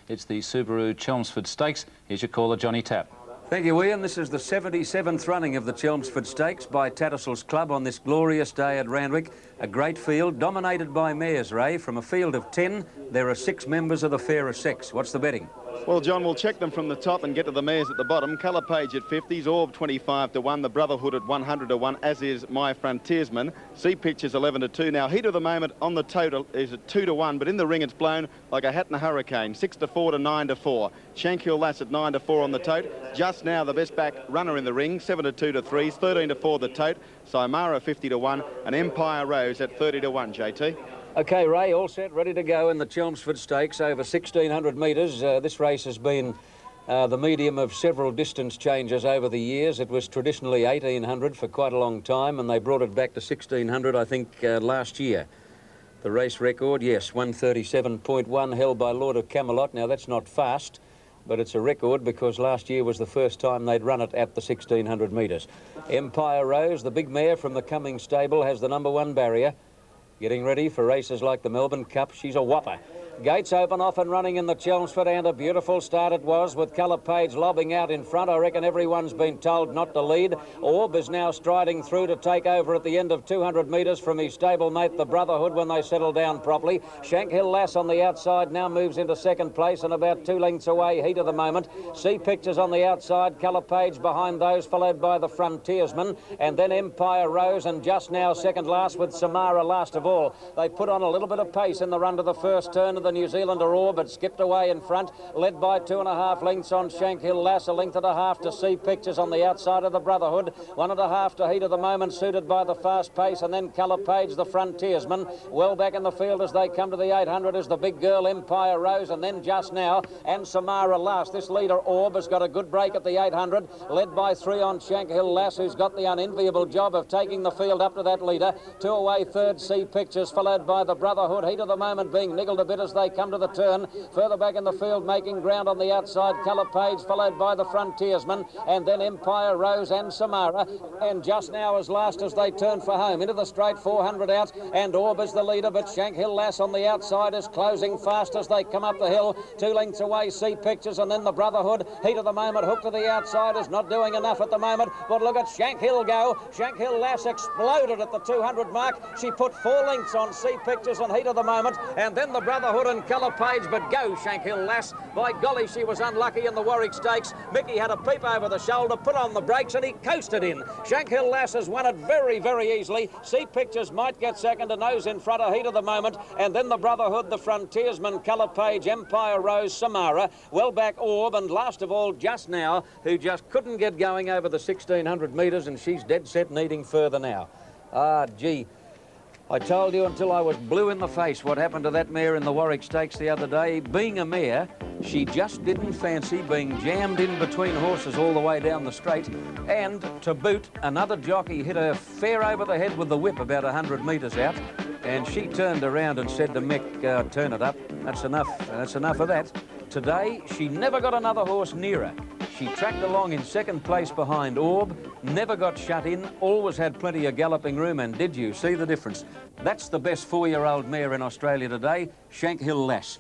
It's the Subaru Chelmsford Stakes. Here's your caller, Johnny Tapp. Thank you, Ian. This is the 77th running of the Chelmsford Stakes by Tattersalls Club on this glorious day at Randwick. A great field, dominated by mares, Ray. From a field of 10, there are 6 members of the fairer sex. What's the betting? Well, John, we'll check them from the top and get to the mares at the bottom. Colour Page at 50s, Orb 25 to 1, the Brotherhood at 100 to 1, as is My Frontiersman. Sea Pictures 11 to 2. Now, heat of the moment on the total is at 2 to 1, but in the ring it's blown like a hat in a hurricane. 6 to 4 to 9 to 4. Shankhill Lass at 9 to 4 on the tote. Just now, the best back runner in the ring, 7 to 2 to 3, 13 to 4 the tote. Simara 50 to 1, and Empire Rose at 30 to 1, JT. OK, Ray, all set, ready to go in the Chelmsford Stakes over 1,600 metres. This race has been the medium of several distance changes over the years. It was traditionally 1,800 for quite a long time, and they brought it back to 1,600, I think, last year. The race record, yes, 137.1 held by Lord of Camelot. Now, that's not fast, but it's a record because last year was the first time they'd run it at the 1,600 metres. Empire Rose, the big mare from the Cummings stable, has the #1 barrier. Getting ready for races like the Melbourne Cup. She's a whopper. Gates open, off and running in the Chelmsford, and a beautiful start it was with Colour Page lobbing out in front. I reckon everyone's been told not to lead. Orb is now striding through to take over at the end of 200 metres from his stablemate, the Brotherhood, when they settle down properly. Shankhill Lass on the outside now moves into second place and about 2 lengths away, heat of the moment. Sea Pictures on the outside, Colour Page behind those, followed by the Frontiersman, and then Empire Rose, and just now second last with Samara last of all. They put on a little bit of pace in the run to the first turn of the New Zealander Orb, but skipped away in front, led by 2.5 lengths on Shankhill Lass, 1.5 to Sea Pictures on the outside of the Brotherhood, 1.5 to heat of the moment, suited by the fast pace, and then Colour Page, the Frontiersman. Well back in the field as they come to the 800 is the big girl Empire Rose, and then just now, and Samara last. This leader Orb has got a good break at the 800, led by 3 on Shankhill Lass, who's got the unenviable job of taking the field up to that leader. 2 away, third Sea Pictures, followed by the Brotherhood. Heat of the moment being niggled a bit as they come to the turn. Further back in the field, making ground on the outside, Colour Page, followed by the Frontiersman, and then Empire Rose and Samara. And just now, as last as they turn for home, into the straight 400 out, and Orb is the leader, but Shankhill Lass on the outside is closing fast as they come up the hill. 2 lengths away, Sea Pictures, and then the Brotherhood. Heat of the moment, hooked to the outside, is not doing enough at the moment, but look at Shankhill go. Shankhill Lass exploded at the 200 mark. She put 4 lengths on Sea Pictures and heat of the moment, and then the Brotherhood and Colour Page, but go Shankhill Lass. By golly, she was unlucky in the Warwick Stakes. Mickey had a peep over the shoulder, put on the brakes, and he coasted in. Shankhill Lass has won it very, very easily. Sea Pictures might get second, a nose in front of heat of the moment, and then the Brotherhood, the Frontiersman, Colour Page, Empire Rose, Samara, well back Orb, and last of all, just now, who just couldn't get going over the 1,600 metres, and she's dead set needing further now. Ah, gee. I told you until I was blue in the face what happened to that mare in the Warwick Stakes the other day. Being a mare, she just didn't fancy being jammed in between horses all the way down the straight. And to boot, another jockey hit her fair over the head with the whip about 100 metres out. And she turned around and said to Mick, turn it up. That's enough. That's enough of that. Today, she never got another horse nearer. She tracked along in second place behind Orb, never got shut in, always had plenty of galloping room, and did you see the difference? That's the best 4-year-old mare in Australia today, Shankhill Lass.